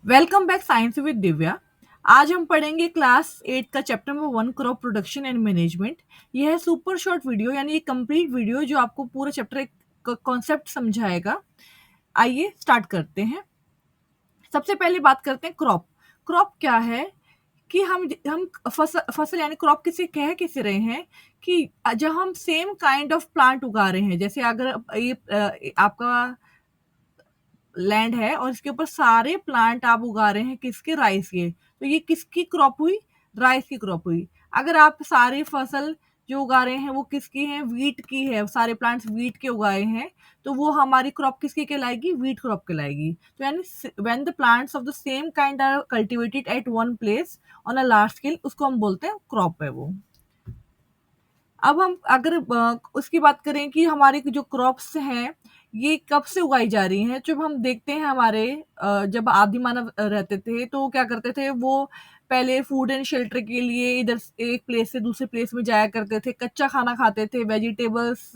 Welcome back science with Divya. आज हम पढ़ेंगे क्लास 8 का chapter number 1 crop production and management. यह है सुपर शॉर्ट वीडियो यानी एक कंप्लीट वीडियो जो आपको पूरा चैप्टर एक कॉन्सेप्ट समझाएगा। आइए स्टार्ट करते हैं। सबसे पहले बात करते हैं क्रॉप। क्रॉप क्या है कि हम फसल यानी क्रॉप किसे कह किसे रहे हैं कि जब हम सेम काइंड ऑफ प्लांट उगा रहे हैं। जैसे अगर ये आपका लैंड है और इसके ऊपर सारे प्लांट आप उगा रहे हैं किसके, राइस के, तो ये किसकी क्रॉप हुई, राइस की क्रॉप हुई। अगर आप सारी फसल जो उगा रहे हैं वो किसकी है, वीट की है, सारे प्लांट्स वीट के उगाए हैं, तो वो हमारी क्रॉप किसकी कहलाएगी, वीट क्रॉप कहलाएगी। तो यानी when the plants of the same kind are cultivated at one place on a large scale, उसको हम बोलते हैं क्रॉप है वो। अब हम अगर उसकी बात करें कि हमारी जो क्रॉप्स हैं ये कब से उगाई जा रही हैं, जब हम देखते हैं हमारे जब आदि मानव रहते थे तो क्या करते थे वो पहले फूड एंड शेल्टर के लिए इधर एक प्लेस से दूसरे प्लेस में जाया करते थे, कच्चा खाना खाते थे, वेजिटेबल्स,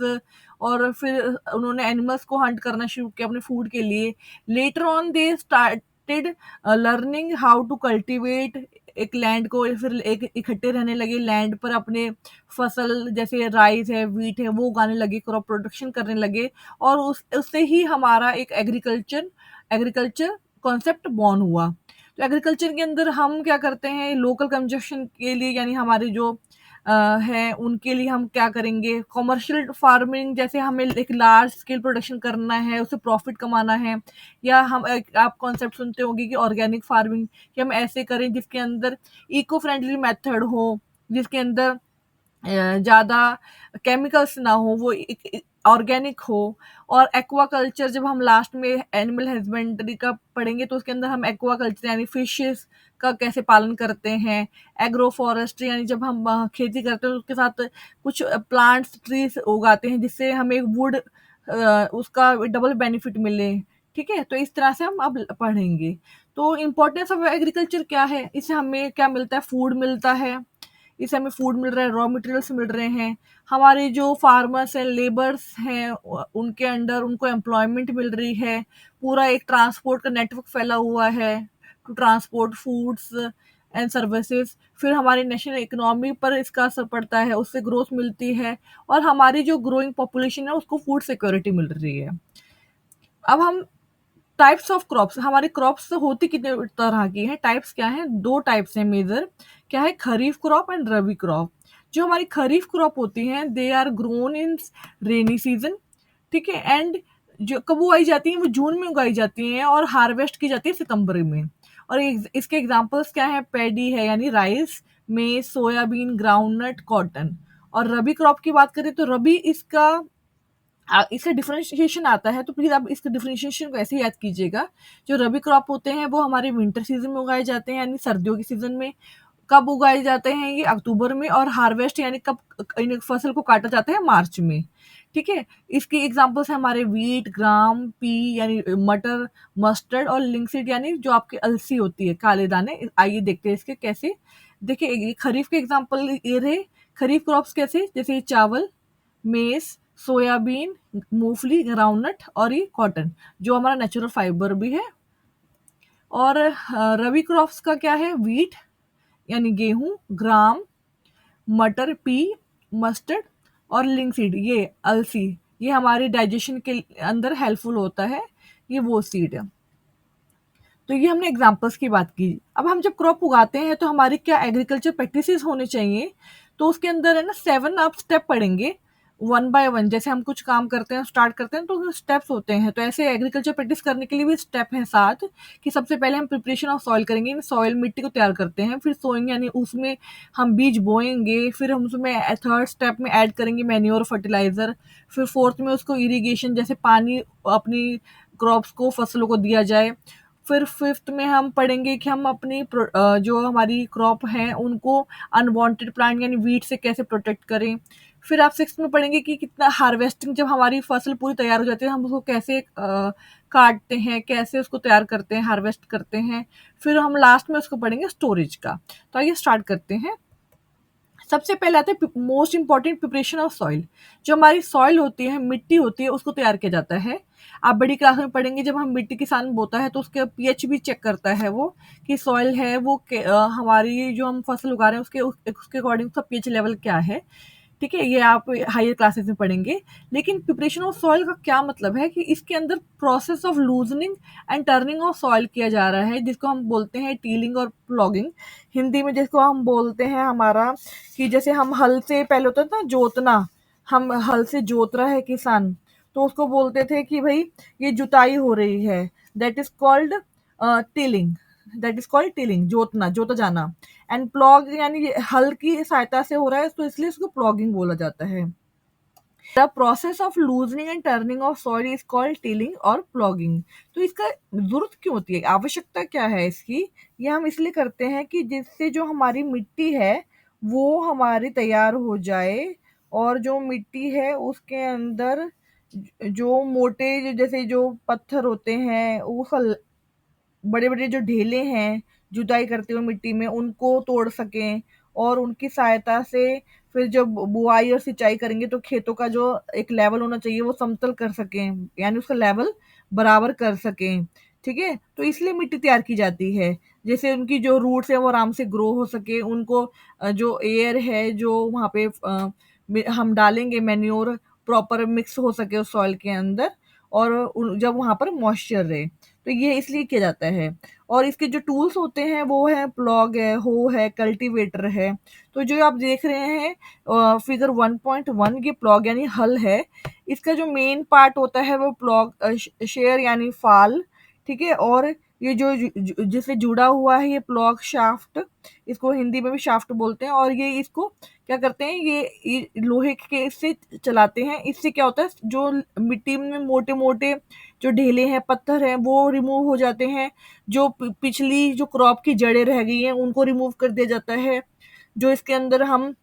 और फिर उन्होंने एनिमल्स को हंट करना शुरू किया अपने फूड के लिए। Later on they started learning how to cultivate एक लैंड को, फिर एक इकट्ठे रहने लगे लैंड पर, अपने फसल जैसे राइस है, व्हीट है, वो उगाने लगे, क्रॉप प्रोडक्शन करने लगे, और उससे ही हमारा एक एग्रीकल्चर एग्रीकल्चर कॉन्सेप्ट बॉर्न हुआ। तो एग्रीकल्चर के अंदर हम क्या करते हैं, लोकल कंजप्शन के लिए यानी हमारे जो हैं उनके लिए हम क्या करेंगे, कमर्शियल फार्मिंग, जैसे हमें एक लार्ज स्केल प्रोडक्शन करना है, उससे प्रॉफिट कमाना है, या हम आप कॉन्सेप्ट सुनते होंगे कि ऑर्गेनिक फार्मिंग, कि हम ऐसे करें जिसके अंदर इको फ्रेंडली मेथड हो, जिसके अंदर ज़्यादा केमिकल्स ना हो, वो एक ऑर्गेनिक हो। और एक्वाकल्चर जब हम लास्ट में एनिमल हस्बेंड्री का पढ़ेंगे तो उसके अंदर हम एक्वाकल्चर यानी फिशेस का कैसे पालन करते हैं। एग्रो फॉरेस्ट्री यानी जब हम खेती करते हैं तो उसके साथ कुछ प्लांट्स ट्रीज उगाते हैं जिससे हमें वुड उसका डबल बेनिफिट मिले। ठीक है, तो इस तरह से हम अब पढ़ेंगे। तो इम्पोर्टेंस ऑफ एग्रीकल्चर क्या है, इससे हमें क्या मिलता है, फूड मिलता है, इससे हमें फूड मिल रहा है, रॉ मटेरियल्स मिल रहे हैं, हमारे जो फार्मर्स हैं, लेबर्स हैं, उनके अंडर उनको एम्प्लॉयमेंट मिल रही है, पूरा एक ट्रांसपोर्ट का नेटवर्क फैला हुआ है to transport foods and services. फिर हमारी नेशनल इकोनॉमी पर इसका असर पड़ता है, उससे ग्रोथ मिलती है, और हमारी जो ग्रोइंग पॉपुलेशन है उसको फूड सिक्योरिटी मिल रही है। अब हम टाइप्स ऑफ क्रॉप्स, हमारी क्रॉप्स होती कितने तरह की हैं, टाइप्स क्या हैं, दो टाइप्स हैं मेजर। क्या है, kharif crop and rabi crop. जो हमारी खरीफ क्रॉप होती हैं they are grown in rainy season. ठीक है, एंड जो कब उगाई जाती हैं, वो जून में उगाई जाती हैं और हार्वेस्ट की जाती है सितंबर में। और इसके एग्जांपल्स क्या है, पैडी है यानी राइस, मेज, सोयाबीन, ग्राउंडनट, कॉटन। और रबी क्रॉप की बात करें तो रबी इसका इसका डिफरेंशिएशन आता है, तो प्लीज आप इसका डिफरेंशिएशन को ऐसे ही याद कीजिएगा। जो रबी क्रॉप होते हैं वो हमारे विंटर सीजन में उगाए जाते हैं यानी सर्दियों के सीजन में। कब उगाए जाते हैं, ये अक्टूबर में, और हार्वेस्ट यानी कब इन फसल को काटा जाता है, मार्च में। ठीक है, इसके एग्जांपल्स हैं हमारे वीट, ग्राम, पी यानी मटर, मस्टर्ड, और लिंकसीड यानी जो आपकी अलसी होती है, काले दाने। आइए देखते हैं इसके कैसे। देखिए, ये खरीफ के एग्जांपल ये रहे। खरीफ क्रॉप्स कैसे, जैसे चावल, मेज, सोयाबीन, मूंगफली, ग्राउंडनट, और ये कॉटन जो हमारा नेचुरल फाइबर भी है। और रबी क्रॉप्स का क्या है, वीट यानी गेहूं, ग्राम, मटर, पी, मस्टर्ड, और लिंकसीड ये अलसी, ये हमारे डाइजेशन के अंदर हेल्पफुल होता है, ये वो सीड है। तो ये हमने एग्जांपल्स की बात की। अब हम जब क्रॉप उगाते हैं तो हमारी क्या एग्रीकल्चर प्रैक्टिसेस होने चाहिए, तो उसके अंदर है ना 7 आप स्टेप पढ़ेंगे वन बाय वन। जैसे हम कुछ काम करते हैं, स्टार्ट करते हैं, तो स्टेप्स होते हैं, तो ऐसे एग्रीकल्चर प्रैक्टिस करने के लिए भी स्टेप हैं 7। कि सबसे पहले हम प्रिपरेशन ऑफ सॉइल करेंगे, सॉइल मिट्टी को तैयार करते हैं, फिर सोइंग यानी उसमें हम बीज बोएंगे, फिर हम उसमें थर्ड स्टेप में ऐड करेंगे मैन्योर फर्टिलाइजर, फिर फोर्थ में उसको इरिगेशन, जैसे पानी अपनी क्रॉप्स को, फसलों को दिया जाए। फिर फिफ्थ में हम पढ़ेंगे कि हम अपनी जो हमारी क्रॉप है उनको अनवांटेड प्लांट यानी वीड से कैसे प्रोटेक्ट करें। फिर आप सिक्स्थ में पढ़ेंगे कि कितना हार्वेस्टिंग, जब हमारी फसल पूरी तैयार हो जाती है हम उसको कैसे काटते हैं, कैसे उसको तैयार करते हैं, हार्वेस्ट करते हैं। फिर हम लास्ट में उसको पढ़ेंगे स्टोरेज का। तो आइए स्टार्ट करते हैं। सबसे पहले आता है most important, preparation of soil. जो हमारी सॉइल होती है, मिट्टी होती है, उसको तैयार किया जाता है। आप बड़ी क्लास में पढ़ेंगे, जब हम मिट्टी किसान बोता है तो उसके पीएच भी चेक करता है वो, कि सॉइल है वो हमारी जो हम फसल उगा रहे हैं उसके अकॉर्डिंग उसका पीएच लेवल क्या है। ठीक है, ये आप हायर क्लासेस में पढ़ेंगे। लेकिन प्रिपरेशन ऑफ सॉइल का क्या मतलब है कि इसके अंदर process of loosening and turning of soil किया जा रहा है, जिसको हम बोलते हैं टीलिंग और प्लॉगिंग। हिंदी में जिसको हम बोलते हैं हमारा, कि जैसे हम हल से पहले होता था जोतना, हम हल से जोत रहा है किसान, तो उसको बोलते थे कि भाई ये जुताई हो रही है, that is called tilling, that is called tilling, जोतना, जोता जाना। एंड प्लॉग यानी ये हल की सहायता से हो रहा है, तो इसलिए इसको प्लॉगिंग बोला जाता है। The process of loosening and turning of soil is called tilling और प्लॉगिंग। तो इसका जरूरत क्यों होती है, आवश्यकता क्या है इसकी? ये हम इसलिए करते हैं कि जिससे जो हमारी मिट्टी है वो हमारी तैयार हो जाए, और जो मिट्टी है उसके अंदर जो मोटे जैसे जो पत्थर होते हैं, वो बड़े-बड़े जो ढेले हैं, जुताई करते हुए मिट्टी में, उनको तोड़ सकें, और उनकी सहायता से फिर जब बुआई और सिंचाई करेंगे तो खेतों का जो एक लेवल होना चाहिए वो समतल कर सकें, यानी उसका लेवल बराबर कर सकें। ठीक है? तो इसलिए मिट्टी तैयार की जाती है। जैसे उनकी जो रूट्स हैं वो आराम से ग्रो हो सके, उनको जो एयर है जो वहाँ पे हम डालेंगे मैन्योर, प्रॉपर मिक्स हो सके उस सॉइल के अंदर, और जब वहाँ पर मॉइस्चर रहे, तो ये इसलिए किया जाता है। और इसके जो टूल्स होते हैं वो है प्लॉग है, हो है, कल्टीवेटर है। तो जो आप देख रहे हैं फिगर 1.1, ये प्लॉग यानी हल है। इसका जो मेन पार्ट होता है वो प्लॉग शेयर यानी फाल। ठीक है, और ये जो जिससे जुड़ा हुआ है ये प्लॉग शाफ्ट, इसको हिंदी में भी शाफ्ट बोलते हैं। और ये इसको क्या करते हैं, ये लोहे के इससे चलाते हैं। इससे क्या होता है, जो मिट्टी में मोटे मोटे जो ढेले हैं, पत्थर हैं, वो रिमूव हो जाते हैं। जो पिछली जो क्रॉप की जड़ें रह गई हैं उनको रिमूव कर दिया जाता है। जो इसके अंदर हम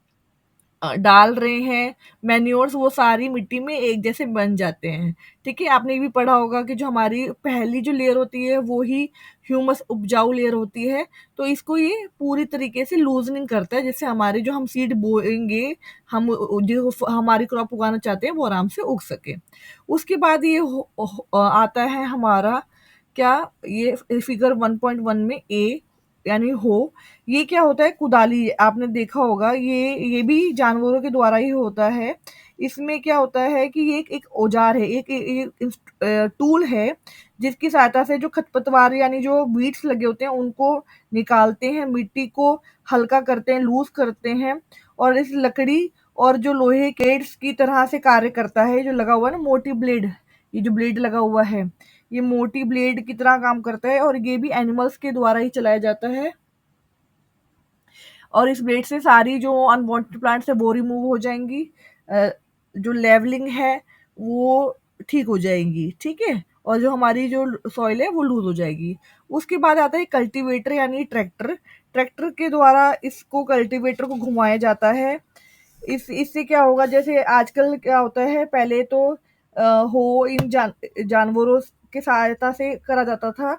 डाल रहे हैं मैन्योर्स, वो सारी मिट्टी में एक जैसे बन जाते हैं। ठीक है, आपने ये भी पढ़ा होगा कि जो हमारी पहली जो लेयर होती है वो ही ह्यूमस उपजाऊ लेयर होती है। तो इसको ये पूरी तरीके से लूजनिंग करता है, जिससे हमारे जो हम सीड बोएंगे, हम जो हमारी क्रॉप उगाना चाहते हैं वो आराम से उग सके। उसके बाद ये आता है हमारा क्या, ये फिगर 1.1 में ए यानी हो। ये क्या होता है, कुदाली, आपने देखा होगा, ये भी जानवरों के द्वारा ही होता है। इसमें क्या होता है कि ये एक औजार है, एक टूल है, जिसकी सहायता से जो खरपतवार यानी जो वीड्स लगे होते हैं उनको निकालते हैं, मिट्टी को हल्का करते हैं, लूज करते हैं। और इस लकड़ी और जो लोहे के ब्लेड्स की तरह से कार्य करता है, जो लगा हुआ है ना मोटी ब्लेड, ये जो ब्लेड लगा हुआ है ये मोटी ब्लेड की तरह काम करता है, और ये भी एनिमल्स के द्वारा ही चलाया जाता है। और इस ब्लेड से सारी जो अनवांटेड प्लांट्स है वो रिमूव हो जाएंगी, जो लेवलिंग है वो ठीक हो जाएगी। ठीक है, और जो हमारी जो सॉइल है वो लूज हो जाएगी। उसके बाद आता है कल्टीवेटर यानी ट्रैक्टर। ट्रैक्टर के द्वारा इसको कल्टीवेटर को घुमाया जाता है। इससे क्या होगा, जैसे आजकल क्या होता है, पहले तो हो इन जानवरों के सहायता से करा जाता था,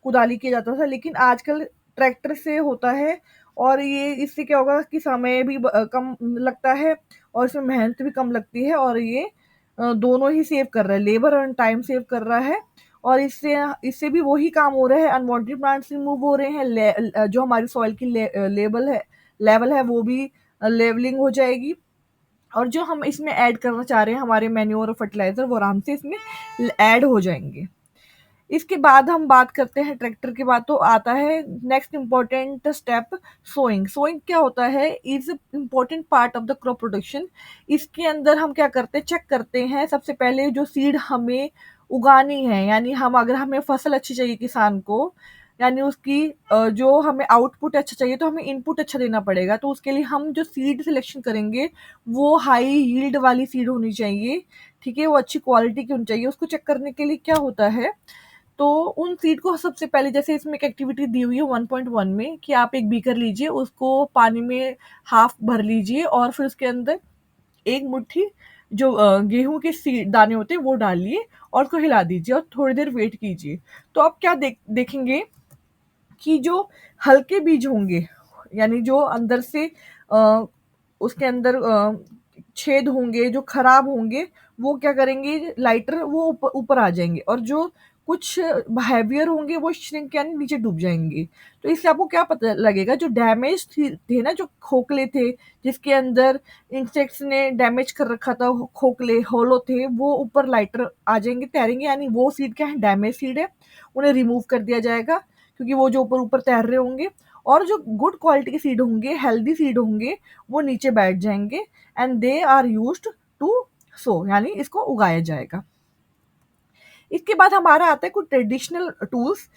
कुदाली किया जाता था, लेकिन आजकल ट्रैक्टर से होता है। और ये इससे क्या होगा कि समय भी कम लगता है, और इसमें मेहनत भी कम लगती है, और ये दोनों ही सेव कर रहा है, लेबर और टाइम सेव कर रहा है। और इससे इससे भी वही काम हो रहा है, अनवांटेड प्लांट्स रिमूव हो रहे हैं, जो हमारी सॉइल की लेवल है वो भी लेवलिंग हो जाएगी। और जो हम इसमें ऐड करना चाह रहे हैं हमारे मैन्योर और फर्टिलाइजर, वो आराम से इसमें ऐड हो जाएंगे। इसके बाद हम बात करते हैं ट्रैक्टर के बाद, तो आता है next important step, sowing. Sowing क्या होता है, is important part of the crop production. इसके अंदर हम क्या करते हैं, चेक करते हैं सबसे पहले जो सीड हमें उगानी है, यानी हम अगर हमें फसल अच्छी चाहिए किसान को, यानी उसकी जो हमें आउटपुट अच्छा चाहिए, तो हमें इनपुट अच्छा देना पड़ेगा। तो उसके लिए हम जो सीड सिलेक्शन करेंगे वो हाई यील्ड वाली सीड होनी चाहिए। ठीक है, वो अच्छी क्वालिटी की होनी चाहिए। उसको चेक करने के लिए क्या होता है, तो उन सीड को सबसे पहले, जैसे इसमें एक एक्टिविटी दी हुई है 1.1 में, कि आप एक बीकर लीजिए, उसको पानी में हाफ भर लीजिए, और फिर उसके अंदर एक मुट्ठी जो गेहूं के सीड दाने होते हैं वो डालिए, और उसको हिला दीजिए और थोड़ी देर वेट कीजिए। तो आप क्या देखेंगे कि जो हल्के बीज होंगे, यानी जो अंदर से उसके अंदर छेद होंगे, जो खराब होंगे, वो क्या करेंगे, लाइटर वो ऊपर आ जाएंगे, और जो कुछ हैवियर होंगे वो श्रिंक यानी नीचे डूब जाएंगे। तो इससे आपको क्या पता लगेगा, जो डैमेज थे ना, जो खोखले थे, जिसके अंदर इंसेक्ट्स ने डैमेज कर रखा था, खोखले होलो थे, वो ऊपर लाइटर आ जाएंगे, तैरेंगे, यानी वो सीड क्या है, डैमेज सीड है, उन्हें रिमूव कर दिया जाएगा, क्योंकि वो जो ऊपर ऊपर तैर रहे होंगे। और जो गुड क्वालिटी के सीड होंगे, हेल्दी सीड होंगे, वो नीचे बैठ जाएंगे, and they are used to sow, यानी इसको उगाया जाएगा। इसके बाद हमारा आता है कुछ ट्रेडिशनल टूल्स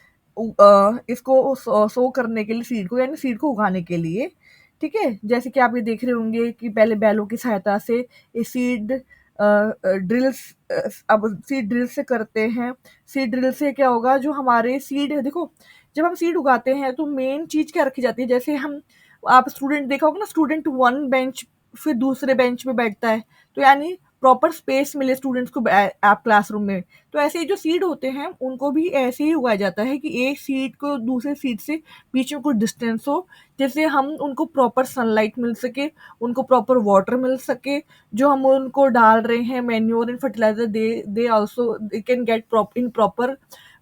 इसको सो करने के लिए, सीड को यानी सीड को उगाने के लिए। ठीक है, जैसे कि आप ये देख रहे होंगे कि पहले बैलों की सहायता से ये सीड ड्रिल्स, अब सीड ड्रिल से करते हैं। सीड ड्रिल से क्या होगा, जो हमारे सीड है, देखो जब हम सीड उगाते हैं तो मेन चीज क्या रखी जाती है, जैसे हम, आप स्टूडेंट देखा होगा ना, स्टूडेंट वन बेंच फिर दूसरे बेंच पे बैठता है, तो यानी प्रॉपर स्पेस मिले स्टूडेंट्स को आप क्लासरूम में। तो ऐसे ही जो सीड होते हैं उनको भी ऐसे ही उगाया जाता है कि एक सीड को दूसरे सीड से बीच में कुछ डिस्टेंस हो, जैसे हम उनको प्रॉपर सनलाइट मिल सके, उनको प्रॉपर वाटर मिल सके, जो हम उनको डाल रहे हैं manure and fertiliser, they also they can get in proper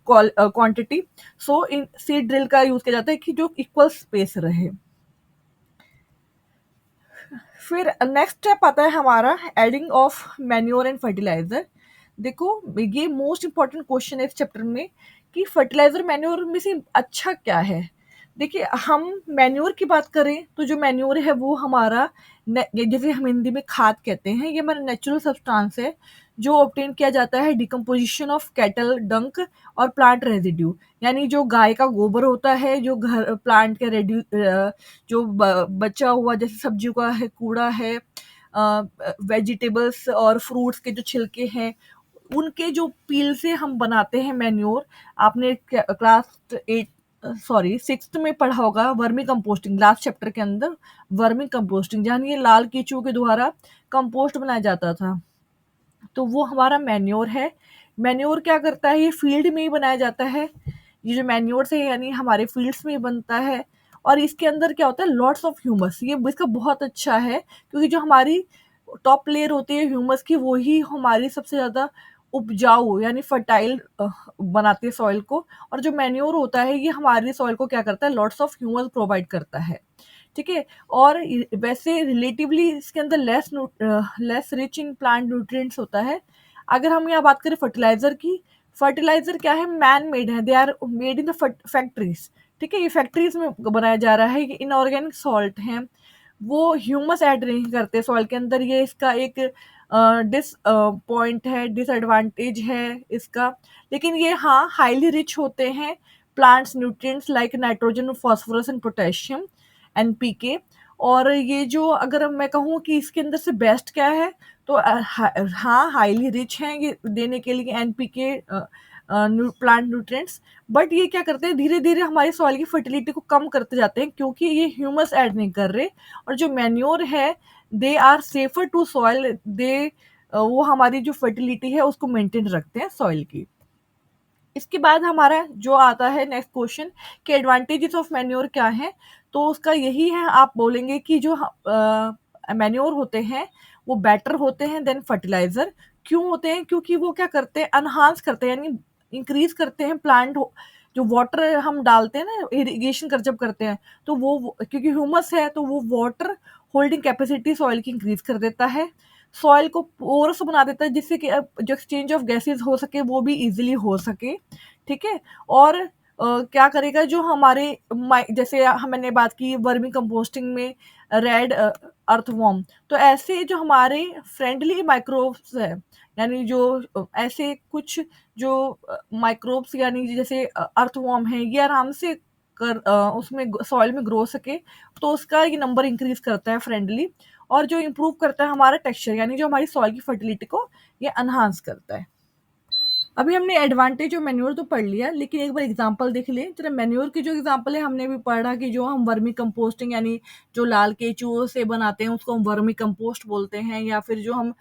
quantity. So in seed drill का यूज किया जाता है कि जो इक्वल स्पेस रहे। फिर नेक्स्ट स्टेप आता है हमारा adding of manure and fertiliser. देखो, ये मोस्ट इंपॉर्टेंट क्वेश्चन है इस चैप्टर में कि फर्टिलाइजर मैन्योर में से अच्छा क्या है। देखिए, हम मैन्योर की बात करें तो जो मैन्योर है वो हमारा जैसे हम हिंदी में खाद कहते हैं, ये हमारा नेचुरल सब्सटेंस है जो ऑब्टेन किया जाता है डिकम्पोजिशन ऑफ कैटल डंक और प्लांट रेजिड्यू, यानी जो गाय का गोबर होता है, जो घर प्लांट के जो बचा हुआ जैसे सब्जियों का है कूड़ा है, वेजिटेबल्स और फ्रूट्स के जो छिलके हैं, उनके जो पील से हम बनाते हैं मैन्योर। आपने क्लास 8 सॉरी 6th में पढ़ा होगा वर्मी कंपोस्टिंग, लास्ट चैप्टर के अंदर वर्मी कंपोस्टिंग, यानी ये लाल केचुओं के द्वारा कंपोस्ट बनाया जाता था, तो वो हमारा मैन्योर है। मैन्योर क्या करता है, ये फील्ड में ही बनाया जाता है, ये जो मैन्योर से यानी हमारे फील्ड्स में ही बनता है। और इसके अंदर क्या होता है, लॉट्स ऑफ ह्यूमस, ये इसका बहुत अच्छा है, क्योंकि जो हमारी टॉप लेयर होती है ह्यूमस की, वो ही हमारी सबसे ज़्यादा उपजाऊ यानी फर्टाइल बनाती है सॉइल को। और जो मैन्योर होता है ये हमारी सॉइल को क्या करता है, लॉट्स ऑफ ह्यूमस प्रोवाइड करता है। ठीक है, और वैसे रिलेटिवली इसके अंदर less rich in plant nutrients होता है। अगर हम यहाँ बात करें फर्टिलाइजर की, फर्टिलाइजर क्या है, मैन मेड है, they are made in the factories. ठीक है, ये फैक्ट्रीज में बनाया जा रहा है, ये इनऑर्गेनिक सॉल्ट है, वो ह्यूमस ऐड नहीं करते सॉइल के अंदर, ये इसका एक डिस पॉइंट है, डिसएडवांटेज है इसका। लेकिन ये हाँ हाईली रिच होते हैं plants nutrients like nitrogen, phosphorus and potassium, NPK. और ये जो अगर मैं कहूँ कि इसके अंदर से बेस्ट क्या है, तो हाँ हाईली रिच हैं ये देने के लिए एनपीके प्लांट न्यूट्रिएंट्स। बट ये क्या करते हैं, धीरे धीरे हमारी सॉइल की फर्टिलिटी को कम करते जाते हैं, क्योंकि ये ह्यूमस ऐड नहीं कर रहे। और जो मैन्योर है, they are safer to soil, they वो हमारी जो फर्टिलिटी है उसको मेंटेन रखते हैं सॉइल की। इसके बाद हमारा जो आता है नेक्स्ट क्वेश्चन कि एडवांटेजेस ऑफ मैन्योर क्या है, तो उसका यही है, आप बोलेंगे कि जो मैन्योर होते हैं वो बेटर होते हैं देन फर्टिलाइजर। क्यों होते हैं, क्योंकि वो क्या करते हैं, अनहांस करते हैं, यानी इंक्रीज करते हैं प्लांट, जो वाटर हम डालते हैं ना इरिगेशन कर जब करते हैं, तो वो क्योंकि ह्यूमस है तो वो वाटर होल्डिंग कैपेसिटी सॉइल की इंक्रीज कर देता है, सॉइल को पोरस बना देता है, जिससे कि जो एक्सचेंज ऑफ गैसेस हो सके वो भी इजीली हो सके। ठीक है, और क्या करेगा, जो हमारे जैसे मैंने बात की वर्मी कंपोस्टिंग में रेड अर्थवॉर्म, तो ऐसे जो हमारे फ्रेंडली माइक्रोब्स है, यानी जो ऐसे कुछ जो माइक्रोब्स यानी जैसे अर्थवॉर्म है, ये आराम से उसमें सॉइल में ग्रो सके, तो उसका ये नंबर इंक्रीज करता है फ्रेंडली। और जो इम्प्रूव करता है हमारा टेक्सचर, यानी जो हमारी सॉइल की फर्टिलिटी को ये एनहांस करता है। अभी हमने एडवांटेज और मैन्योर तो पढ़ लिया, लेकिन एक बार एग्जांपल देख लें। जरा मैन्योर की जो एग्जांपल है, हमने भी पढ़ा कि जो हम वर्मी कंपोस्टिंग यानी जो लाल केचुओं से बनाते हैं उसको हम वर्मी कंपोस्ट बोलते हैं, या फिर जो हम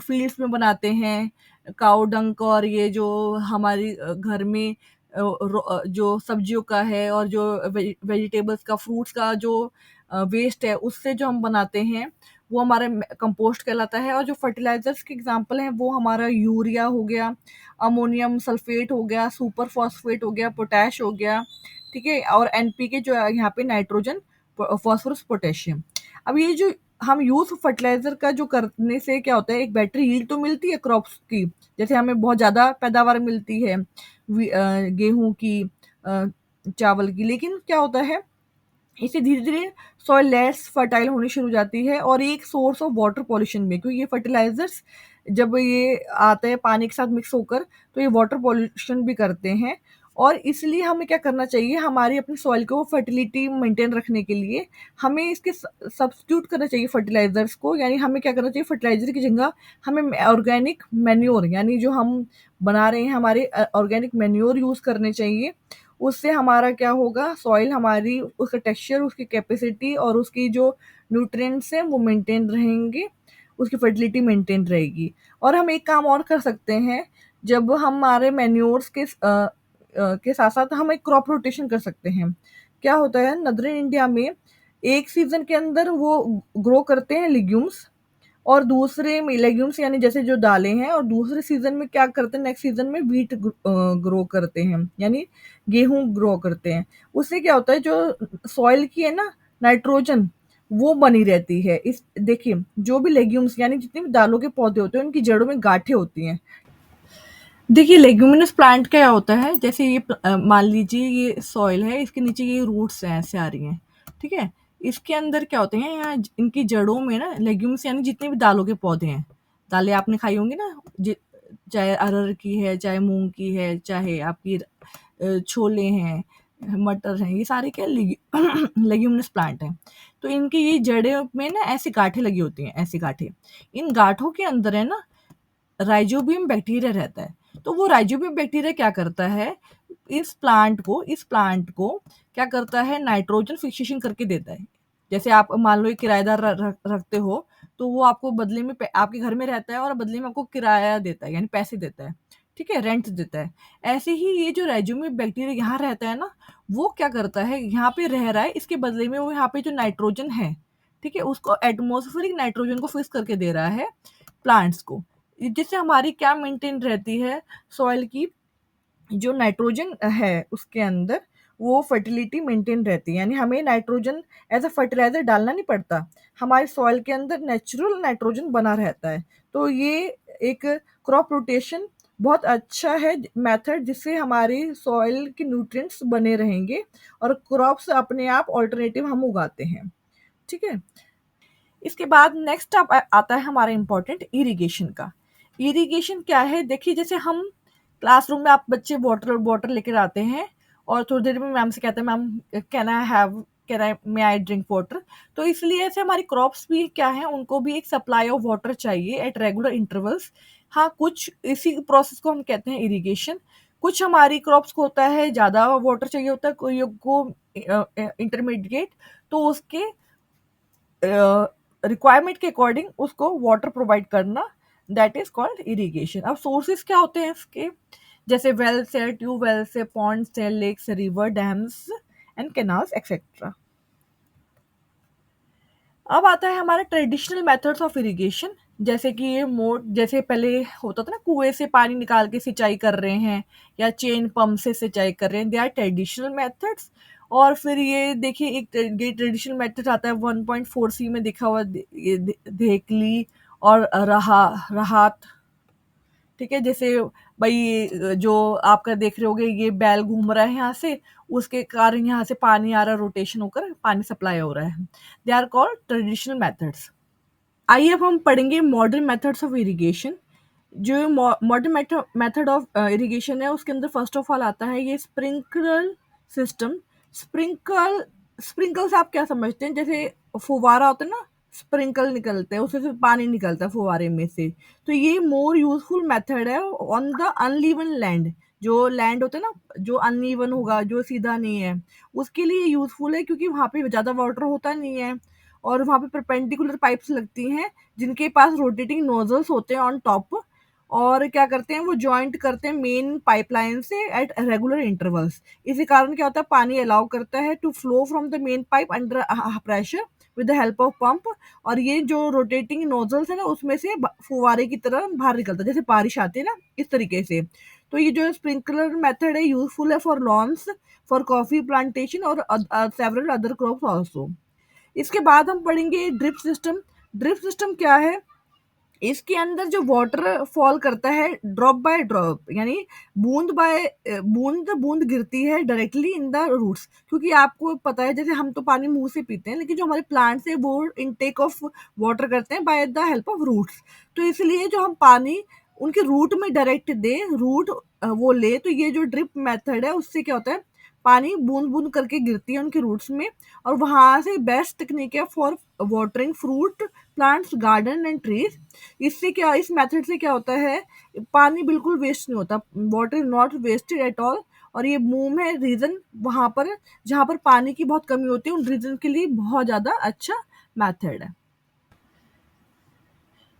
फील्ड्स में बनाते हैं काऊ डंक, और ये जो हमारी घर में जो सब्जियों का है और जो वेजिटेबल्स का फ्रूट्स का जो वेस्ट है उससे जो हम बनाते हैं, वो हमारा कंपोस्ट कहलाता है। और जो फर्टिलाइजर्स के एग्जांपल हैं वो हमारा यूरिया हो गया, अमोनियम सल्फेट हो गया, सुपर फॉस्फेट हो गया, पोटैश हो गया, ठीक है, और एनपीके जो है यहाँ पे नाइट्रोजन, फॉस्फोरस, पोटेशियम। अब ये जो हम यूज फर्टिलाइजर का जो करने से क्या होता है, एक बेटर यील्ड तो मिलती है क्रॉप्स की, जैसे हमें बहुत ज़्यादा पैदावार मिलती है गेहूँ की, चावल की, लेकिन क्या होता है, इससे धीरे-धीरे सॉइल लेस फर्टाइल होनी शुरू हो जाती है और ये एक सोर्स ऑफ वाटर पॉल्यूशन भी है, क्योंकि ये फर्टिलाइज़र्स जब ये आते हैं पानी के साथ मिक्स होकर तो ये वाटर पॉल्यूशन भी करते हैं। और इसलिए हमें क्या करना चाहिए, हमारी अपनी सॉइल को फर्टिलिटी मेंटेन रखने के लिए हमें इसके सब्स्टिट्यूट करना चाहिए फर्टिलाइज़र्स को। यानी हमें क्या करना चाहिए, फर्टिलाइज़र की जगह हमें ऑर्गेनिक मैन्योर, यानी जो हम बना रहे हैं हमारे ऑर्गेनिक मैन्योर यूज़ करने चाहिए। उससे हमारा क्या होगा, सॉइल हमारी उसका टेक्सचर, उसकी कैपेसिटी और उसकी जो न्यूट्रिएंट्स हैं वो मेंटेन रहेंगे, उसकी फर्टिलिटी मेंटेन रहेगी। और हम एक काम और कर सकते हैं, जब हमारे मैन्योर्स के साथ-साथ हम एक क्रॉप रोटेशन कर सकते हैं। क्या होता है, नॉर्दर्न इंडिया में एक सीज़न के अंदर वो ग्रो करते हैं लेग्यूम्स, और दूसरे में लेग्यूम्स यानी जैसे जो दालें हैं, और दूसरे सीज़न में क्या करते हैं, नेक्स्ट सीज़न में व्हीट ग्रो करते हैं, यानी गेहूँ ग्रो करते हैं। उससे क्या होता है, जो सॉइल की है ना नाइट्रोजन, वो बनी रहती है। इस देखिए, जो भी लेग्यूम्स यानी जितने भी दालों के पौधे होते हैं उनकी जड़ों में गाँठें होती हैं। देखिए लेग्यूमिनस प्लांट क्या होता है, जैसे ये मान लीजिए ये सॉइल है, इसके नीचे ये रूट्स हैं ऐसे आ रही हैं, ठीक है। इसके अंदर क्या होते हैं, यहाँ इनकी जड़ों में ना लेग्यूम्स यानी जितने भी दालों के पौधे हैं, दालें आपने खाई होंगी ना, चाहे अरहर की है, चाहे मूंग की है, चाहे आपकी छोले हैं, मटर हैं, ये सारे क्या लेग्यूमिनस प्लांट हैं। तो इनकी ये जड़ों में ना ऐसी गांठें लगी होती हैं, ऐसी गांठें। इन गांठों के अंदर है ना राइजोबियम बैक्टीरिया रहता है। तो वो राइजोबियम बैक्टीरिया क्या करता है, इस प्लांट को क्या करता है, नाइट्रोजन फिक्सेशन करके देता है। जैसे आप मान लो एक किराएदार रखते हो, तो वो आपको बदले में आपके घर में रहता है और बदले में आपको किराया देता है, यानी पैसे देता है, ठीक है, रेंट देता है। ऐसे ही ये जो राइजोबियम बैक्टीरिया यहाँ रहता है ना, वो क्या करता है, यहाँ पे रह रहा है, इसके बदले में वो यहाँ पे जो नाइट्रोजन है, ठीक है, उसको एटमॉस्फेरिक नाइट्रोजन को फिक्स करके दे रहा है प्लांट्स को। जिससे हमारी क्या मेंटेन रहती है, सॉइल की जो नाइट्रोजन है उसके अंदर, वो फर्टिलिटी मेंटेन रहती है। यानी हमें नाइट्रोजन एज अ फर्टिलाइजर डालना नहीं पड़ता, हमारे सॉइल के अंदर नेचुरल नाइट्रोजन बना रहता है। तो ये एक क्रॉप रोटेशन बहुत अच्छा है मेथड, जिससे हमारी सॉइल के न्यूट्रिएंट्स बने रहेंगे और क्रॉप्स अपने आप ऑल्टरनेटिव हम उगाते हैं, ठीक है। इसके बाद नेक्स्ट आता है हमारा इम्पोर्टेंट इरिगेशन का। इरिगेशन क्या है, देखिए जैसे हम क्लासरूम में आप बच्चे वाटर वाटर लेकर आते हैं और थोड़ी देर में मैम से कहते हैं, ma'am can I may I drink water. तो इसलिए ऐसे हमारी क्रॉप्स भी क्या है, उनको भी एक सप्लाई ऑफ वाटर चाहिए एट रेगुलर इंटरवल्स। हाँ, कुछ इसी प्रोसेस को हम कहते हैं इरिगेशन। कुछ हमारी क्रॉप्स को होता है ज़्यादा वाटर चाहिए होता है, कोई को इंटरमीडिएट, तो उसके रिक्वायरमेंट के अकॉर्डिंग उसको वाटर प्रोवाइड करना, दैट इज कॉल्ड इरिगेशन। अब सोर्सेज क्या होते हैं इसके, जैसे वेल्स है, ट्यूबवेल्स है, पॉन्ड्स है, lakes, river, dams and canals etcetera. अब आता है हमारा ट्रेडिशनल मेथड्स ऑफ इरिगेशन, जैसे कि ये जैसे पहले होता था ना, कुएं से पानी निकाल के सिंचाई कर रहे हैं या चेन पंप से सिंचाई कर रहे हैं, दे आर ट्रेडिशनल मेथड्स। और फिर ये देखिए एक ये ट्रेडिशनल मेथड आता है 1.4C में दिखा हुआ, ये धेकली और राहत, ठीक है। जैसे भाई जो आपका देख रहे होगे, ये बैल घूम रहा है यहाँ से, उसके कारण यहाँ से पानी आ रहा है, रोटेशन होकर पानी सप्लाई हो रहा है। They are called traditional methods. आइए अब हम पढ़ेंगे मॉडर्न मेथड्स ऑफ इरिगेशन। जो मॉडर्न मेथड ऑफ इरिगेशन है, उसके अंदर फर्स्ट ऑफ ऑल आता है ये स्प्रिंकलर सिस्टम। स्प्रिंकल्स आप क्या समझते हैं, जैसे फुवारा होता है ना, स्प्रिंकल निकलते हैं, उससे से पानी निकलता है फुवारे में से। तो ये मोर यूजफुल मेथड है ऑन द अनइवन लैंड। जो लैंड होता है ना, जो अनइवन होगा, जो सीधा नहीं है, उसके लिए यूजफुल है, क्योंकि वहाँ पे ज़्यादा वाटर होता नहीं है और वहाँ पे परपेंडिकुलर पाइप्स लगती हैं जिनके पास रोटेटिंग नोजल्स होते हैं ऑन टॉप। और क्या करते हैं वो जॉइंट करते हैं मेन पाइपलाइन से एट रेगुलर इंटरवल्स। इसी कारण क्या होता है पानी अलाउ करता है to flow from the main pipe under pressure with the help of pump. और ये जो रोटेटिंग नोजल्स है ना उसमें से फुवारे की तरह बाहर निकलता है, जैसे बारिश आती है ना इस तरीके से। तो ये जो स्प्रिंकलर मेथड है यूजफुल है for lawns, for coffee plantation और सेवरल अदर क्रॉप्स आल्सो। इसके बाद हम पढ़ेंगे ड्रिप सिस्टम। ड्रिप सिस्टम क्या है? इसके अंदर जो वाटर फॉल करता है ड्रॉप बाय ड्रॉप, यानी बूंद बाय बूंद बूंद गिरती है डायरेक्टली इन द रूट्स। क्योंकि आपको पता है जैसे हम तो पानी मुंह से पीते हैं, लेकिन जो हमारे प्लांट्स है वो इनटेक ऑफ वाटर करते हैं by the help of roots. तो इसलिए जो हम पानी उनके रूट में डायरेक्ट दे, रूट वो ले, तो ये जो ड्रिप मेथड है उससे क्या होता है पानी बूंद बूंद करके गिरती है उनके रूट्स में। और वहां से बेस्ट टेक्निक है for watering fruit plants, garden and trees. इससे क्या, इस मेथड से क्या होता है पानी बिल्कुल वेस्ट नहीं होता, water is not wasted at all. और ये बूम है रीजन वहां पर जहां पर पानी की बहुत कमी होती है, उन रीजन के लिए बहुत ज्यादा अच्छा मेथड है।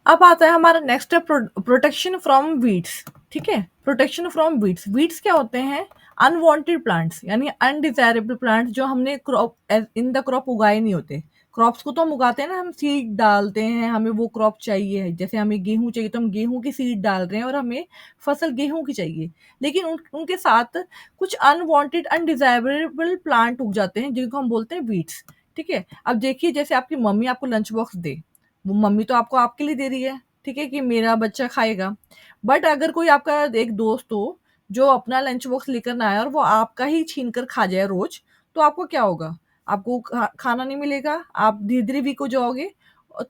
अब आता है हमारा नेक्स्ट है प्रोटेक्शन फ्रॉम वीड्स। ठीक है, प्रोटेक्शन फ्रॉम वीड्स। वीड्स क्या होते हैं? अनवांटेड प्लांट्स यानी अनडिजायरेबल प्लांट्स जो हमने क्रॉप इन द क्रॉप उगाए नहीं होते। क्रॉप्स को तो हम उगाते हैं ना, हम सीड डालते हैं, हमें वो क्रॉप चाहिए है, जैसे हमें गेहूं चाहिए तो हम गेहूं की सीड डाल रहे हैं और हमें फसल गेहूं की चाहिए। लेकिन उनके साथ कुछ अनवांटेड अनडिजायरेबल प्लांट उग जाते हैं जिनको हम बोलते हैं वीड्स। ठीक है, अब देखिए जैसे आपकी मम्मी आपको लंच बॉक्स दे, वो मम्मी तो आपको आपके लिए दे रही है, ठीक है, कि मेरा बच्चा खाएगा। बट अगर कोई आपका एक दोस्त हो जो अपना लंच बॉक्स लेकर ना आए और वो आपका ही छीन कर खा जाए रोज, तो आपको क्या होगा? आपको खाना नहीं मिलेगा, आप धीरे धीरे वीक हो जाओगे।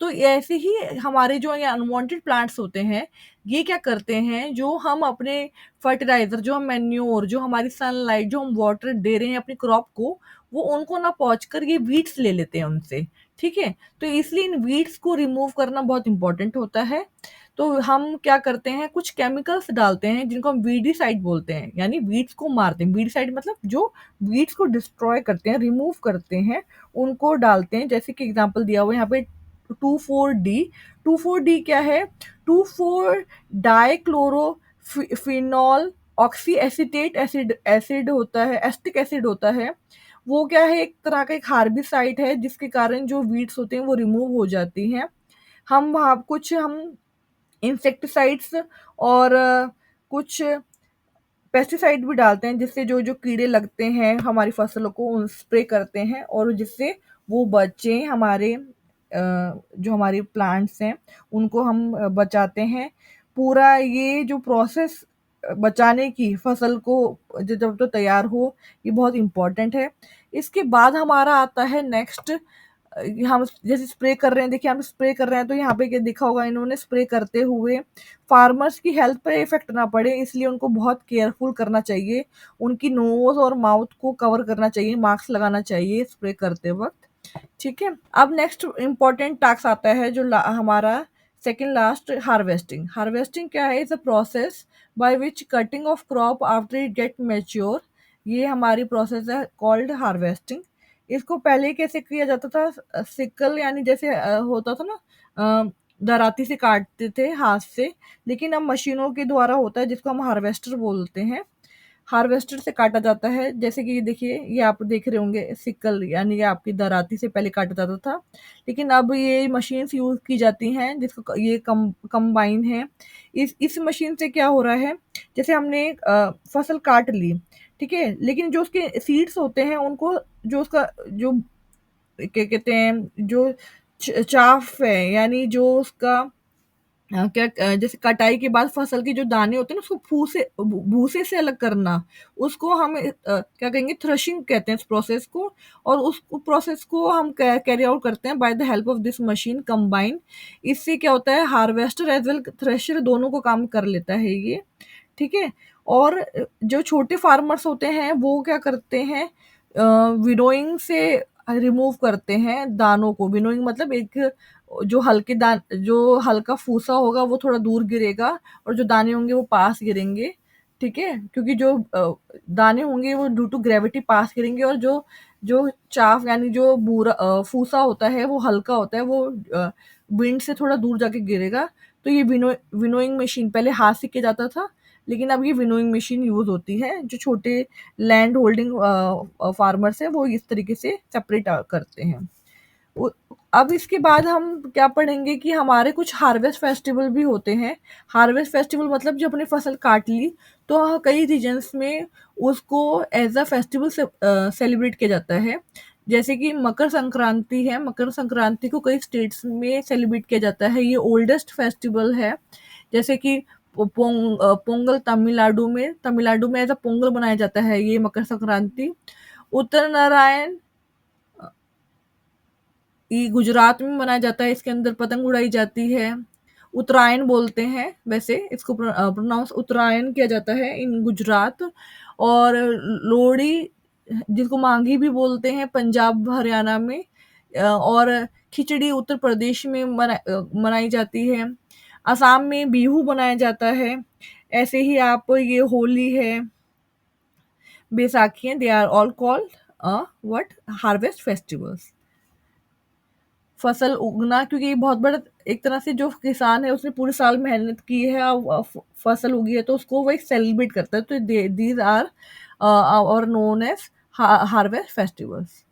तो ऐसे ही हमारे जो ये अनवांटेड प्लांट्स होते हैं, ये क्या करते हैं, जो हम अपने फर्टिलाइजर, जो हम मैन्योर, जो हमारी सनलाइट, जो हम वाटर दे रहे हैं अपनी क्रॉप को, वो उनको ना पहुंच कर ये वीड्स ले लेते हैं उनसे। ठीक है, तो इसलिए इन वीड्स को रिमूव करना बहुत इंपॉर्टेंट होता है। तो हम क्या करते हैं, कुछ केमिकल्स डालते हैं जिनको हम वीडीसाइड बोलते हैं, यानी वीड्स को मारते हैं। वीडीसाइड मतलब जो वीड्स को डिस्ट्रॉय करते हैं, रिमूव करते हैं, उनको डालते हैं। जैसे कि एग्जांपल दिया हुआ है यहाँ पे 24D। 24D क्या है? 24 dichloro phenol oxy acetate acid acid होता है, एस्टिक एसिड होता है। वो क्या है, एक तरह का एक हार्बिसाइड है जिसके कारण जो वीड्स होते हैं वो रिमूव हो जाती हैं। हम वहाँ कुछ हम इंसेक्टिसाइड्स और कुछ पेस्टिसाइड भी डालते हैं जिससे जो जो कीड़े लगते हैं हमारी फसलों को उन स्प्रे करते हैं, और जिससे वो बचे हमारे जो हमारे प्लांट्स हैं उनको हम बचाते हैं। पूरा ये जो प्रोसेस बचाने की फसल को जब तो तैयार हो, ये बहुत इम्पोर्टेंट है। इसके बाद हमारा आता है नेक्स्ट, हम जैसे स्प्रे कर रहे हैं, देखिए हम स्प्रे कर रहे हैं तो यहाँ पे क्या दिखा होगा, इन्होंने स्प्रे करते हुए फार्मर्स की हेल्थ पर इफेक्ट ना पड़े इसलिए उनको बहुत केयरफुल करना चाहिए। उनकी नोज और माउथ को कवर करना चाहिए, मास्क लगाना चाहिए स्प्रे करते वक्त। ठीक है, अब नेक्स्ट इम्पॉर्टेंट टास्क आता है जो हमारा सेकेंड लास्ट, हार्वेस्टिंग। हार्वेस्टिंग क्या है? Is a process by which cutting of crop after it get mature. ये हमारी प्रोसेस है कॉल्ड हार्वेस्टिंग। इसको पहले कैसे किया जाता था? सिकल यानी जैसे होता था ना, दराती से काटते थे हाथ से, लेकिन अब मशीनों के द्वारा होता है जिसको हम हार्वेस्टर बोलते हैं। हार्वेस्टर से काटा जाता है, जैसे कि ये देखिए, ये आप देख रहे होंगे सिकल, यानी ये आपकी दराती से पहले काटा जाता था, लेकिन अब ये मशीन्स यूज की जाती हैं जिसको ये कंबाइन है। इस मशीन से क्या हो रहा है, जैसे हमने फसल काट ली, ठीक है, लेकिन जो उसके सीड्स होते हैं उनको, जो उसका जो क्या कहते हैं, जो चाफ है, यानी जो उसका जैसे कटाई के बाद फसल के जो दाने होते हैं ना उसको फूसे भूसे से अलग करना, उसको हम क्या कहेंगे, थ्रेशिंग कहते हैं इस प्रोसेस को। और उस प्रोसेस को हम कैरी आउट करते हैं by the help of this machine combine. इससे क्या होता है, हार्वेस्टर एज वेल थ्रेशर दोनों को काम कर लेता है ये। ठीक है, और जो छोटे फार्मर्स होते हैं वो क्या करते हैं, विनोइंग से रिमूव करते हैं दानों को। विनोइंग मतलब एक जो हल्के दान जो हल्का फूसा होगा वो थोड़ा दूर गिरेगा और जो दाने होंगे वो पास गिरेंगे। ठीक है, क्योंकि जो दाने होंगे वो ड्यू टू ग्रेविटी पास गिरेंगे, और जो जो चाफ यानी जो फूसा होता है वो हल्का होता है, वो विंड से थोड़ा दूर जाके गिरेगा। तो ये विनोइंग मशीन पहले हाथ से किया जाता था, लेकिन अब ये विनोइंग मशीन यूज़ होती है, जो छोटे लैंड होल्डिंग फार्मर्स हैं वो इस तरीके से सेपरेट करते हैं। उ अब इसके बाद हम क्या पढ़ेंगे कि हमारे कुछ हार्वेस्ट फेस्टिवल भी होते हैं। हार्वेस्ट फेस्टिवल मतलब जब हमने फसल काट ली, तो कई रीजन्स में उसको एज़ अ फेस्टिवल सेलिब्रेट किया जाता है। जैसे कि मकर संक्रांति है, मकर संक्रांति को कई स्टेट्स में सेलिब्रेट किया जाता है, ये ओल्डेस्ट फेस्टिवल है। जैसे कि पोंगल तमिलनाडु में एज़ अ पोंगल मनाया जाता है ये मकर संक्रांति। उत्तरायण ये गुजरात में मनाया जाता है, इसके अंदर पतंग उड़ाई जाती है। उत्तरायण बोलते हैं, वैसे इसको प्रोनाउंस उत्तरायण किया जाता है इन गुजरात। और लोहड़ी जिसको मांगी भी बोलते हैं पंजाब हरियाणा में। और खिचड़ी उत्तर प्रदेश में मनाई जाती है। असम में बिहू मनाया जाता है। ऐसे ही आप ये होली है, बैसाखी है, they are all called what harvest festivals. फसल उगना, क्योंकि ये बहुत बड़ा एक तरह से जो किसान है उसने पूरे साल मेहनत की है, फसल उगी है तो उसको वो एक सेलिब्रेट करता है, तो दीज आर और नोन एज हार्वेस्ट फेस्टिवल्स।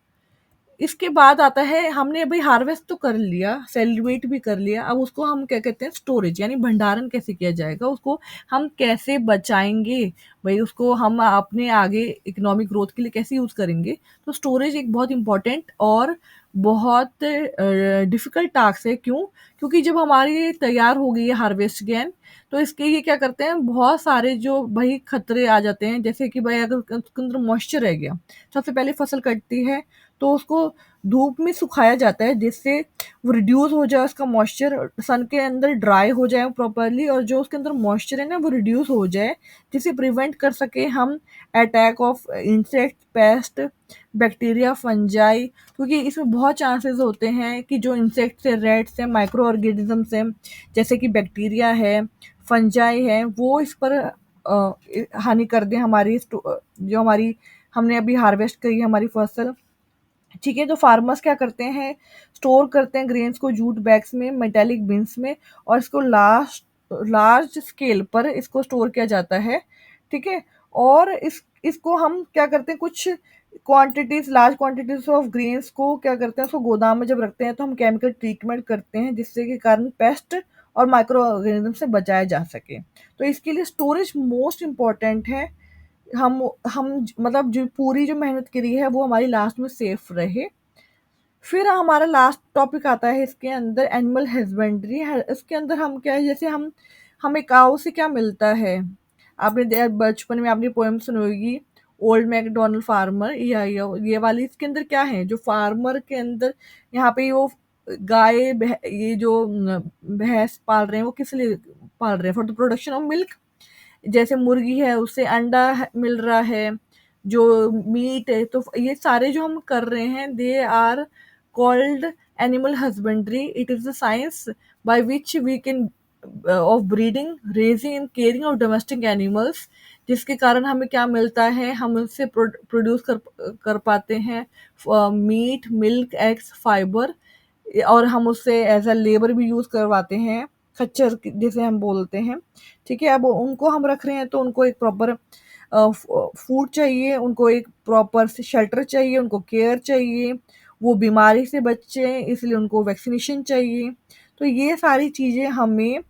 इसके बाद आता है, हमने अभी हार्वेस्ट तो कर लिया, सेलिब्रेट भी कर लिया, अब उसको हम क्या कहते हैं स्टोरेज, यानी भंडारण कैसे किया जाएगा, उसको हम कैसे बचाएंगे, भाई उसको हम अपने आगे इकोनॉमिक ग्रोथ के लिए कैसे यूज़ करेंगे। तो स्टोरेज एक बहुत इंपॉर्टेंट और बहुत डिफ़िकल्ट टास्क है। क्यों? क्योंकि जब हमारी तैयार हो गई है हार्वेस्ट गेन, तो इसके लिए क्या करते हैं, बहुत सारे जो भाई खतरे आ जाते हैं, जैसे कि भाई अगर उसके अंदर मॉइस्चर रह गया, सबसे पहले फसल कटती है तो उसको धूप में सुखाया जाता है, जिससे वो रिड्यूस हो जाए, उसका मॉइस्चर सन के अंदर ड्राई हो जाए प्रॉपर्ली, और जो उसके अंदर मॉइस्चर है ना वो रिड्यूस हो जाए, जिसे प्रिवेंट कर सके हम attack of insect, paste, bacteria, fungi. क्योंकि इसमें बहुत चांसेस होते हैं कि जो इंसेक्ट्स है, रेट्स हैं, माइक्रो ऑर्गेनिजम्स हैं, जैसे कि बैक्टीरिया है, फंजाई है, वो इस पर हानि कर दें हमारी जो हमारी हमने अभी हार्वेस्ट करी है हमारी फसल। ठीक है, तो फार्मर्स क्या करते हैं, स्टोर करते हैं ग्रेन्स को जूट बैग्स में, मेटालिक बिन्स में, और इसको लार्ज स्केल पर इसको स्टोर किया जाता है। ठीक है, और इसको हम क्या करते हैं, कुछ लार्ज क्वांटिटीज ऑफ ग्रेन्स को क्या करते हैं, उसको गोदाम में जब रखते हैं तो हम केमिकल ट्रीटमेंट करते हैं, जिससे के कारण पेस्ट और माइक्रो ऑर्गेनिज्म से बचाया जा सके। तो इसके लिए स्टोरेज मोस्ट इम्पॉर्टेंट है। हम मतलब जो पूरी जो मेहनत करी है वो हमारी लास्ट में सेफ रहे। फिर हमारा लास्ट टॉपिक आता है इसके अंदर, एनिमल हस्बेंड्री है। इसके अंदर हम क्या है, जैसे हम हमें काऊ से क्या मिलता है, बचपन में आपने पोएम सुनी होगी, ओल्ड मैकडोनल्ड फार्मर, ये वाली। इसके अंदर क्या है, जो फार्मर के अंदर यहाँ पे वो ये जो भैंस पाल रहे हैं, वो किस लिए पाल रहे हैं, for the production of milk. जैसे मुर्गी है उससे अंडा मिल रहा है, जो मीट है, तो ये सारे जो हम कर रहे हैं, they are called animal husbandry. It is the science by which we can of breeding, raising and caring of domestic animals, जिसके कारण हमें क्या मिलता है, हम उससे प्रोड्यूस कर पाते हैं मीट, मिल्क, एग्स, फाइबर, और हम उससे एज अ लेबर भी यूज़ करवाते हैं, खच्चर जिसे हम बोलते हैं। ठीक है, अब उनको हम रख रहे हैं तो उनको एक प्रॉपर फूड चाहिए, उनको एक प्रॉपर से शेल्टर चाहिए, उनको केयर चाहिए, वो बीमारी से बचे इसलिए उनको वैक्सीनेशन चाहिए। तो ये सारी चीज़ें हमें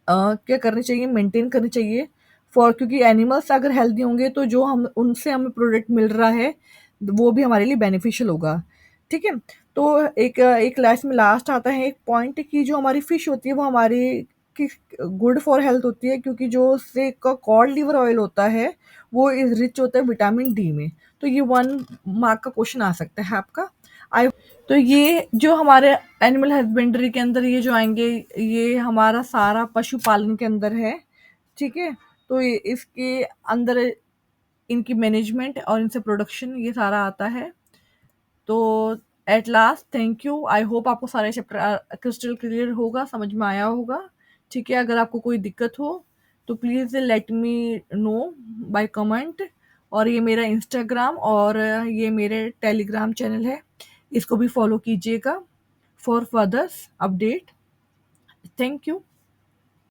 क्या करनी चाहिए, मेंटेन करनी चाहिए, क्योंकि एनिमल्स अगर हेल्दी होंगे तो जो हम उनसे हमें प्रोडक्ट मिल रहा है वो भी हमारे लिए बेनिफिशियल होगा। ठीक है, तो एक लास्ट में लास्ट आता है एक पॉइंट कि जो हमारी फिश होती है वो हमारी की गुड फॉर हेल्थ होती है, क्योंकि जो उससे का कॉड लिवर ऑयल होता है वो इज रिच होता है विटामिन डी में। तो ये 1 मार्क का क्वेश्चन आ सकता है आपका। आई तो ये जो हमारे एनिमल हस्बेंड्री के अंदर ये जो आएंगे, ये हमारा सारा पशुपालन के अंदर है। ठीक है, तो ये इसके अंदर इनकी मैनेजमेंट और इनसे प्रोडक्शन ये सारा आता है। तो at last thank you, I hope आपको सारे चैप्टर क्रिस्टल क्लियर होगा, समझ में आया होगा। ठीक है, अगर आपको कोई दिक्कत हो तो please let me know by comment. और ये मेरा इंस्टाग्राम और ये मेरे टेलीग्राम चैनल है, इसको भी फॉलो कीजिएगा for furthers update. Thank you.